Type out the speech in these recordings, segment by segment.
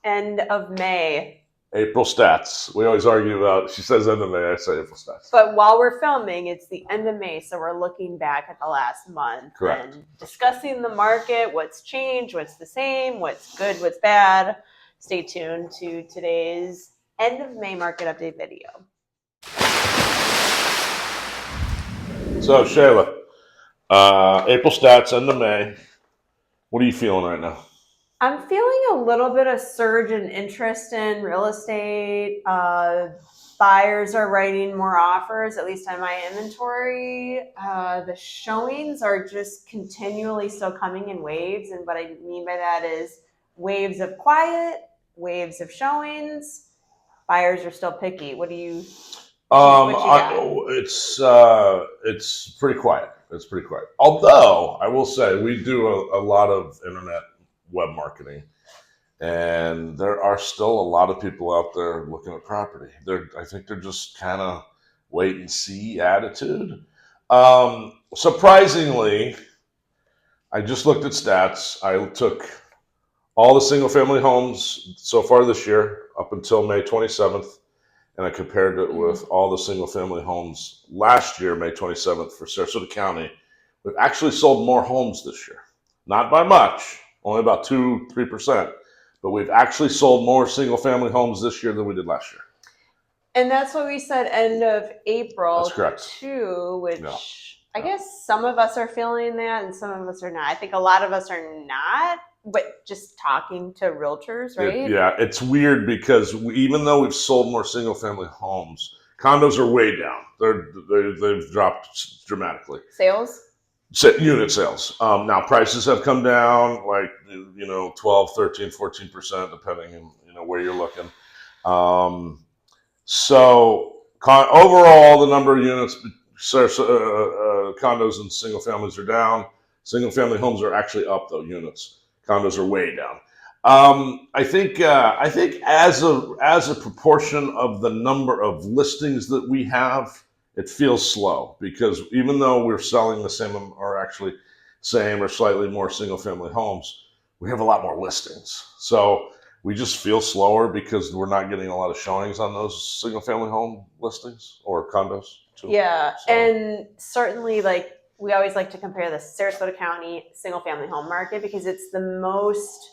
end of May. April stats. We always argue about, she says end of May, I say April stats. But while we're filming, it's the end of May, so we're looking back at the last month. Correct. And discussing the market, what's changed, what's the same, what's good, what's bad. Stay tuned to today's end of May market update video. So Shayla, April stats, end of May. What are you feeling right now? I'm feeling a little bit of surge in interest in real estate. Buyers are writing more offers, at least on my inventory. The showings are just continually still coming in waves. And what I mean by that is waves of quiet, waves of showings. Buyers are still picky. What do you? It's pretty quiet. It's pretty quiet. Although I will say we do a lot of internet web marketing, and there are still a lot of people out there looking at property. I think they're just kind of wait and see attitude. Surprisingly, I just looked at stats. I took all the single family homes so far this year up until May 27th, and I compared it with all the single family homes last year, May 27th, for Sarasota County. We've actually sold more homes this year. Not by much, only about 2-3%, but we've actually sold more single family homes this year than we did last year. And that's what we said end of April. That's correct. Too, which I guess some of us are feeling that and some of us are not. I think a lot of us are not, but just talking to realtors, right? It's weird because even though we've sold more single family homes, condos are way down. They've dropped dramatically. Sales? Unit sales. Now prices have come down like 12, 13, 14%, depending on where you're looking. So overall, the number of units, condos and single families are down. Single family homes are actually up though. Units, condos are way down. I think as a proportion of the number of listings that we have, it feels slow because even though we're selling the same or actually same or slightly more single family homes, we have a lot more listings. So we just feel slower because we're not getting a lot of showings on those single family home listings or condos too. Yeah. So. And certainly we always like to compare the Sarasota County single family home market because it's the most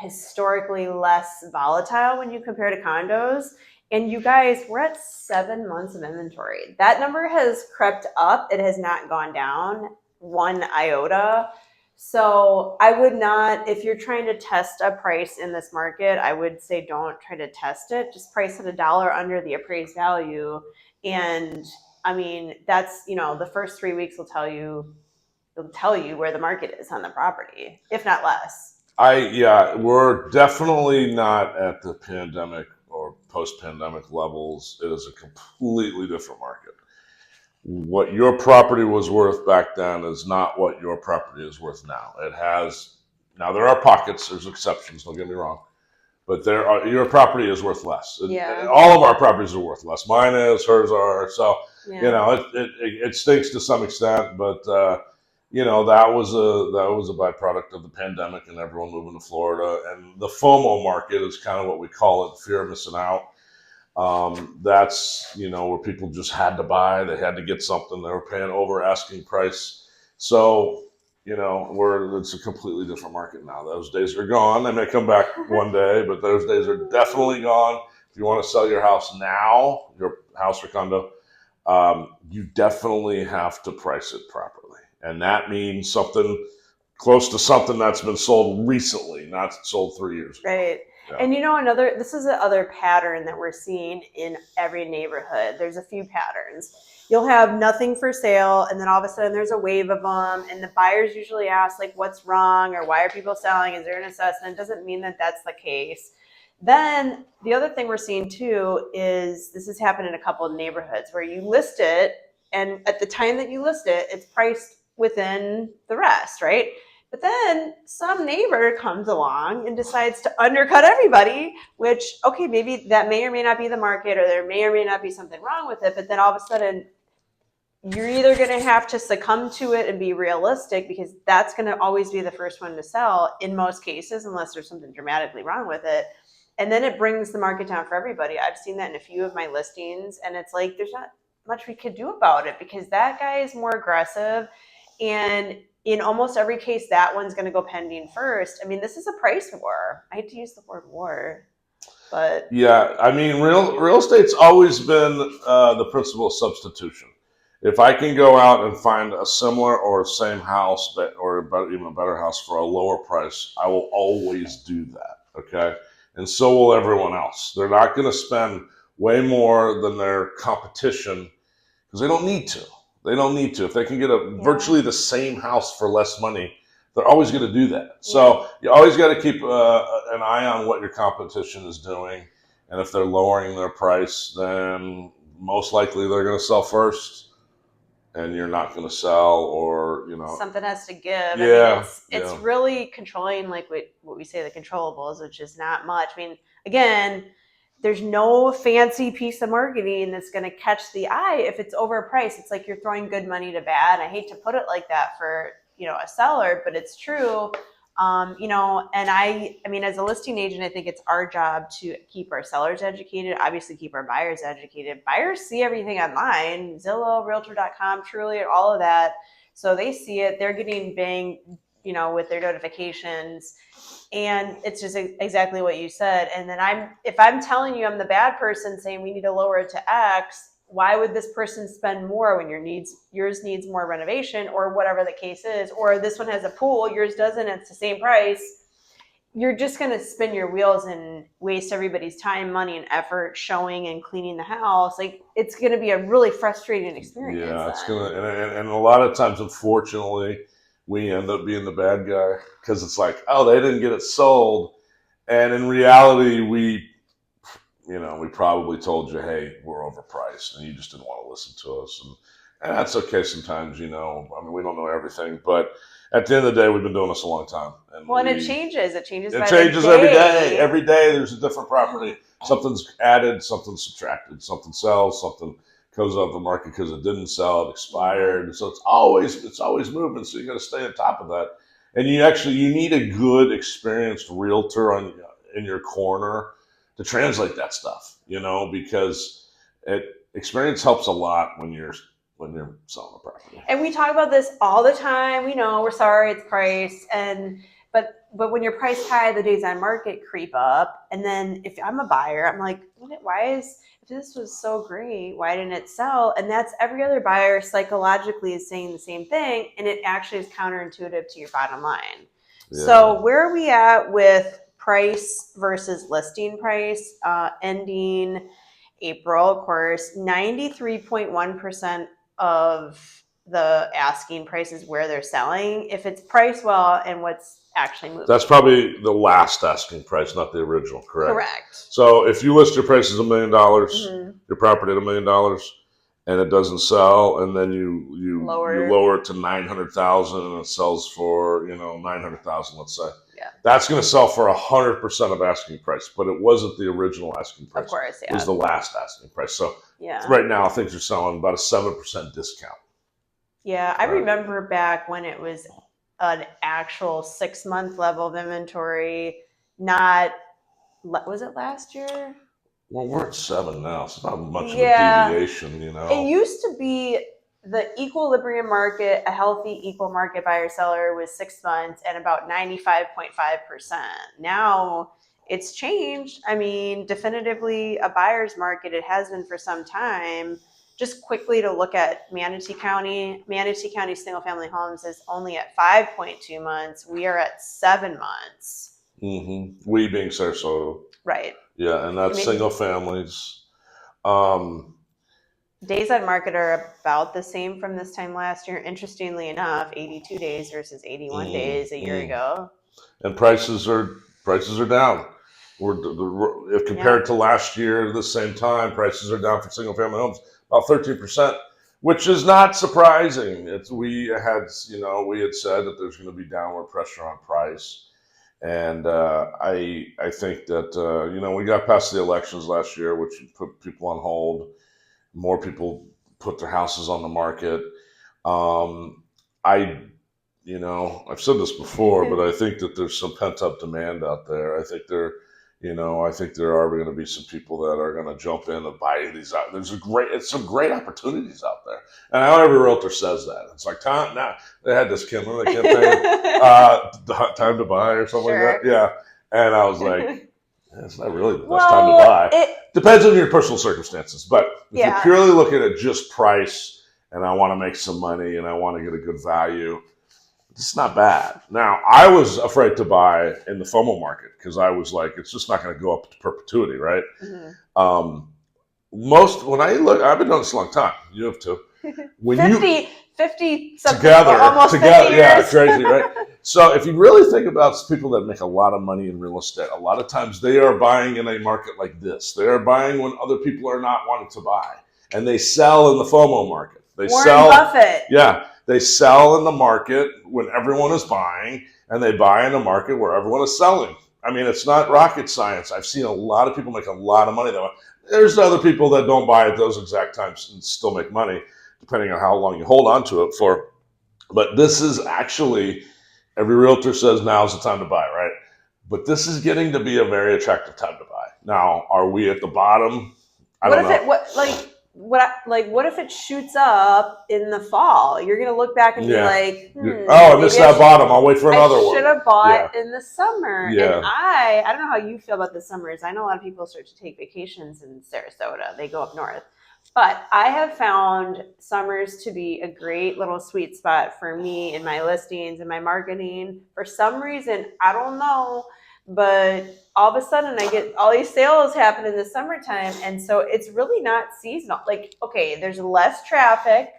historically less volatile when you compare to condos. And you guys, we're at 7 months of inventory. That number has crept up. It has not gone down one iota. So I would not, if you're trying to test a price in this market, I would say don't try to test it. Just price it $1 under the appraised value. And I mean, that's, the first 3 weeks will tell you where the market is on the property, if not less. We're definitely not at the pandemic or post-pandemic levels. It is a completely different market. What your property was worth back then is not what your property is worth now. Now there are pockets, there's exceptions, don't get me wrong, but your property is worth less. All of our properties are worth less. Mine is, hers are. So, it stinks to some extent, but that was a byproduct of the pandemic and everyone moving to Florida. And the FOMO market is kind of what we call it, fear of missing out. That's, where people just had to buy, they had to get something, they were paying over asking price. So, it's a completely different market now. Those days are gone. They may come back one day, but those days are definitely gone. If you want to sell your house now, your house or condo, you definitely have to price it properly. And that means something close to something that's been sold recently, not sold 3 years ago. Right. Yeah. And this is the other pattern that we're seeing in every neighborhood. There's a few patterns. You'll have nothing for sale, and then all of a sudden there's a wave of them, and the buyers usually ask, what's wrong, or why are people selling? Is there an assessment? It doesn't mean that that's the case. Then the other thing we're seeing too is this has happened in a couple of neighborhoods where you list it, and at the time that you list it, it's priced within the rest, right? But then some neighbor comes along and decides to undercut everybody, which, okay, maybe that may or may not be the market, or there may or may not be something wrong with it. But then all of a sudden, you're either going to have to succumb to it and be realistic, because that's going to always be the first one to sell in most cases, unless there's something dramatically wrong with it. And then it brings the market down for everybody. I've seen that in a few of my listings, and it's like there's not much we could do about it because that guy is more aggressive. And in almost every case, that one's going to go pending first. I mean, this is a price war. I hate to use the word war, but yeah, I mean, real estate's always been the principle of substitution. If I can go out and find a similar or same house, or even a better house for a lower price, I will always do that. Okay, and so will everyone else. They're not going to spend way more than their competition because they don't need to. They don't need to. If they can get virtually the same house for less money, they're always going to do that. So you always got to keep an eye on what your competition is doing. And if they're lowering their price, then most likely they're going to sell first and you're not going to sell, or, something has to give. Yeah. I mean, it's really controlling, like what we say, the controllables, which is not much. I mean, again, there's no fancy piece of marketing that's going to catch the eye if it's overpriced. It's like you're throwing good money to bad. I hate to put it like that for, a seller, but it's true. And I mean, as a listing agent, I think it's our job to keep our sellers educated, obviously keep our buyers educated. Buyers see everything online, Zillow, Realtor.com, Truly, all of that. So they see it, they're getting banged, with their notifications. And it's just exactly what you said. And then if I'm telling you I'm the bad person saying we need to lower it to X, why would this person spend more when yours needs more renovation, or whatever the case is, or this one has a pool, yours doesn't, it's the same price? You're just going to spin your wheels and waste everybody's time, money, and effort showing and cleaning the house. Like, it's going to be a really frustrating experience. Yeah, it's going to, and a lot of times, unfortunately, we end up being the bad guy because it's like, oh, they didn't get it sold. And in reality, we probably told you, hey, we're overpriced, and you just didn't want to listen to us. And that's okay sometimes, I mean, we don't know everything, but at the end of the day, we've been doing this a long time. And it changes. It changes every day. Every day there's a different property. Something's added, something's subtracted, something sells, something goes off the market because it didn't sell, it expired. So it's always moving. So you got to stay on top of that. And you need a good, experienced realtor in your corner to translate that stuff, because experience helps a lot when you're selling a property. And we talk about this all the time. We know, we're sorry, it's price, but when you're priced high, the days on market creep up. And then if I'm a buyer, I'm like, if this was so great, why didn't it sell? And that's every other buyer psychologically is saying the same thing, and it actually is counterintuitive to your bottom line. Yeah. So where are we at with price versus listing price? Ending April, of course, 93.1% of the asking price is where they're selling. If it's priced well and what's actually moving. That's probably the last asking price, not the original, correct? Correct. So if you list your price as $1 million, your property at $1 million, and it doesn't sell, and then you lower it to 900,000 and it sells for 900,000, let's say. Yeah. That's going to sell for 100% of asking price, but it wasn't the original asking price. Of course, yeah. It was the last asking price. So right now, things are selling about a 7% discount. Yeah, I remember back when it was an actual 6-month level of inventory. Was it last year? Well, we're at 7 now, so not much of a deviation, It used to be the equilibrium market, a healthy equal market buyer seller was 6 months and about 95.5%. Now it's changed. I mean, definitively a buyer's market. It has been for some time. Just quickly to look at Manatee County single family homes is only at 5.2 months. We are at 7 months. Mm-hmm. We being Sarasota. Right. Yeah, and that's single families. Days on market are about the same from this time last year. Interestingly enough, 82 days versus 81 days a year ago. And prices are down. If compared to last year, the same time, prices are down for single family homes about 13%, which is not surprising. We had said that there's going to be downward pressure on price. And I think that, we got past the elections last year, which put people on hold. More people put their houses on the market. I've said this before, but I think that there's some pent up demand out there. I think there are going to be some people that are going to jump in and buy these out. It's some great opportunities out there. And I know every realtor says that. It's like, now they had this campaign, time to buy or something like that. Yeah. And I was like, it's not really the best time to buy. Depends on your personal circumstances. But if you're purely looking at just price and I want to make some money and I want to get a good value, it's not bad. Now, I was afraid to buy in the FOMO market because I was like, it's just not going to go up to perpetuity, right? Mm-hmm. When I look, I've been doing this a long time. You have too. 50 something, together, almost 50 years. Yeah, crazy, right? So if you really think about people that make a lot of money in real estate, a lot of times they are buying in a market like this. They are buying when other people are not wanting to buy. And they sell in the FOMO market. Warren Buffett. Yeah. They sell in the market when everyone is buying, and they buy in the market where everyone is selling. I mean, it's not rocket science. I've seen a lot of people make a lot of money that way. There's other people that don't buy at those exact times and still make money, depending on how long you hold on to it for. But this is actually, every realtor says now's the time to buy, right? But this is getting to be a very attractive time to buy. Now, are we at the bottom? I don't know. What if it shoots up in the fall? You're going to look back and be like, I missed that bottom. I'll wait for another one. I should have bought in the summer. Yeah. And I don't know how you feel about the summers. I know a lot of people start to take vacations in Sarasota. They go up north. But I have found summers to be a great little sweet spot for me in my listings and my marketing. For some reason, I don't know, but all of a sudden I get all these sales happen in the summertime. And so it's really not seasonal. Like, okay, there's less traffic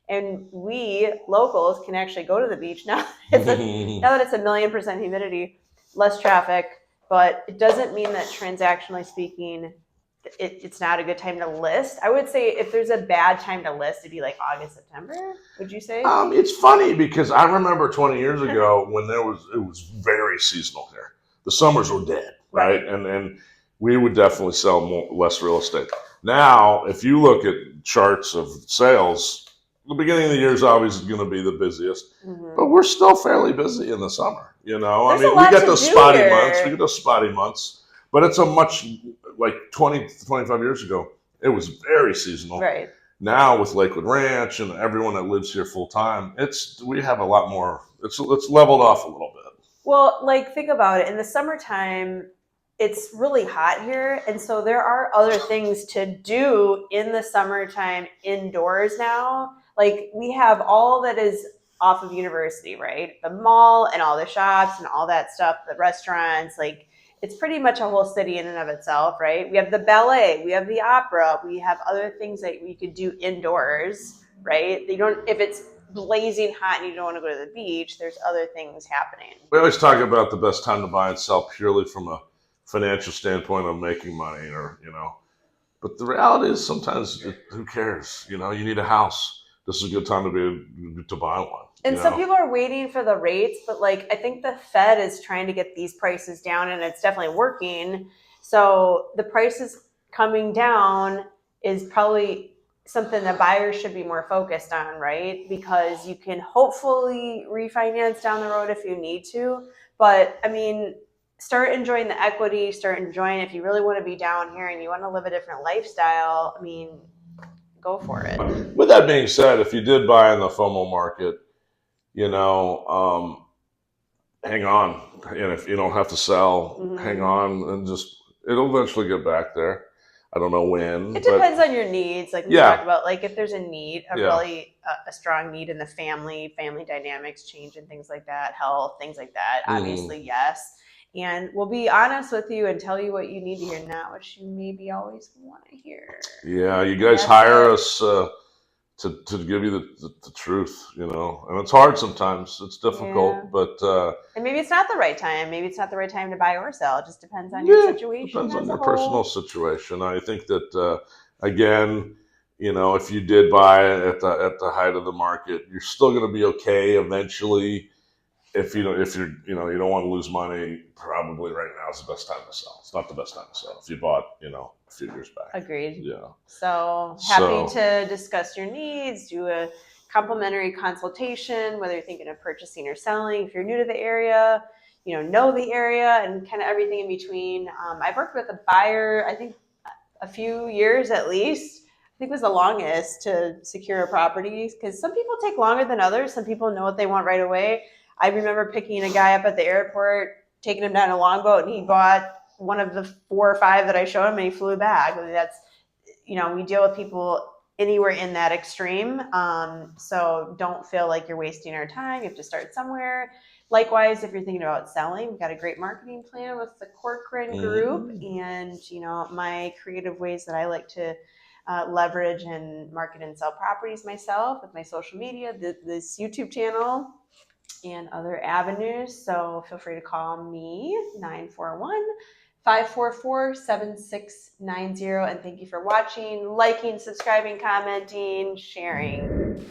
and we locals can actually go to the beach now. Now that it's 1,000,000% humidity, less traffic, but it doesn't mean that transactionally speaking, it's not a good time to list. I would say if there's a bad time to list, it'd be like August, September. Would you say? It's funny because I remember 20 years ago when it was very seasonal here. The summers were dead, right? And we would definitely sell less real estate. Now, if you look at charts of sales, the beginning of the year is always going to be the busiest, but we're still fairly busy in the summer. We get those spotty months. But it's a much, like 20 to 25 years ago, it was very seasonal. Right. Now with Lakewood Ranch and everyone that lives here full time, we have a lot more, it's leveled off a little bit. Well, like think about it. In the summertime, it's really hot here. And so there are other things to do in the summertime indoors now. Like we have all that is off of University, right? The mall and all the shops and all that stuff, the restaurants, like it's pretty much a whole city in and of itself, right? We have the ballet, we have the opera, we have other things that we could do indoors, right? If it's blazing hot and you don't want to go to the beach, there's other things happening. We always talk about the best time to buy and sell purely from a financial standpoint of making money, but the reality is sometimes who cares? You need a house. This is a good time to buy one. And some people are waiting for the rates, but I think the Fed is trying to get these prices down and it's definitely working. So the prices coming down is probably something that buyers should be more focused on, right? Because you can hopefully refinance down the road if you need to. But I mean, start enjoying the equity, start enjoying if you really want to be down here and you want to live a different lifestyle. I mean, go for it. With that being said, if you did buy in the FOMO market, hang on. And if you don't have to sell, hang on and it'll eventually get back there. I don't know when. It depends on your needs. Like we talked about, if there's a need, really a strong need in the family dynamics change and things like that, health, things like that. Obviously, yes. And we'll be honest with you and tell you what you need to hear, not what you maybe always want to hear. Yeah, you guys hire us to give you the truth, and it's hard sometimes. It's difficult, but and maybe it's not the right time. Maybe it's not the right time to buy or sell. It just depends on your situation. Depends on your personal situation. I think that again, if you did buy at the height of the market, you're still going to be okay eventually. if you're you don't want to lose money, probably right now is the best time to sell. It's not the best time to sell if you bought a few years back. Agreed. Yeah. So happy to discuss your needs, do a complimentary consultation, whether you're thinking of purchasing or selling. If you're new to the area, know the area and kind of everything in between. I've worked with a buyer, I think a few years at least. I think was the longest to secure a property, because some people take longer than others. Some people know what they want right away. I remember picking a guy up at the airport, taking him down a longboat, and he bought one of the 4 or 5 that I showed him, and he flew back. That's, we deal with people anywhere in that extreme. So don't feel like you're wasting our time. You have to start somewhere. Likewise, if you're thinking about selling, we've got a great marketing plan with the CORCORAN group, and my creative ways that I like to leverage and market and sell properties myself with my social media, this YouTube channel, and other avenues. So feel free to call me 941-544-7690. And thank you for watching, liking, subscribing, commenting, sharing.